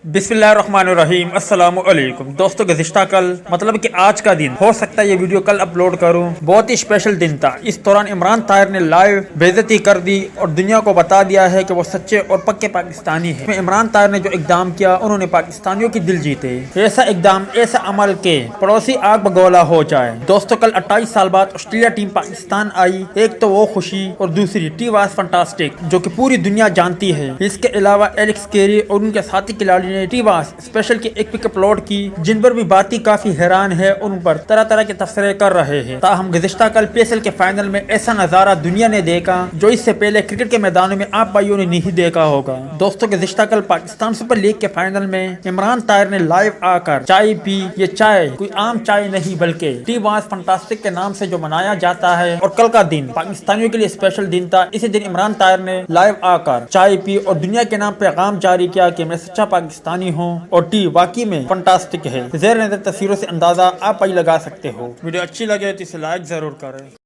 बिस्मिल्लाहिर्रहमानिर्रहीम अस्सलामु अलैकुम दोस्तों, गुज़िश्ता कल मतलब कि आज का दिन, हो सकता है ये वीडियो कल अपलोड करूं, बहुत ही स्पेशल दिन था। इस दौरान इमरान ताहिर ने लाइव बेइज्जती कर दी और दुनिया को बता दिया है कि वो सच्चे और पक्के पाकिस्तानी है। इमरान ताहिर ने जो इकदाम किया, उन्होंने पाकिस्तानियों की दिल जीते। ऐसा इकदाम, ऐसा अमल के पड़ोसी आग बगोला हो जाए। दोस्तों, कल 28 साल बाद ऑस्ट्रेलिया टीम पाकिस्तान आई। एक तो वो खुशी और दूसरी टी वाज फंटास्टिक, जो कि पूरी दुनिया जानती है। इसके अलावा एलेक्स कैरी और उनके साथी खिलाड़ी ने टी वास स्पेशल की एक पिक अपलोड की, जिन पर भी बाती काफी हैरान है, उन पर तरह तरह के तबसरे कर रहे हैं। ताहम गुज़िश्ता कल पीएसएल के फाइनल में ऐसा नजारा दुनिया ने देखा जो इससे पहले क्रिकेट के मैदानों में आप भाइयों ने नहीं देखा होगा। दोस्तों, गुज़िश्ता कल पाकिस्तान सुपर लीग के फाइनल में इमरान ताहिर ने लाइव आकर चाय पी। ये चाय कोई आम चाय नहीं, बल्कि टी वास फंटास्टिक के नाम से जो मनाया जाता है। और कल का दिन पाकिस्तानियों के लिए स्पेशल दिन था। इसी दिन इमरान ताहिर ने लाइव आकर चाय पी और दुनिया के नाम पैगाम जारी किया कि मैं सच्चा पाकिस्तानी हूँ और टी वाकई में फंटास्टिक है। ज़ेर नज़र तस्वीरों से अंदाजा आप ही लगा सकते हो। वीडियो अच्छी लगे तो इसे लाइक जरूर करें।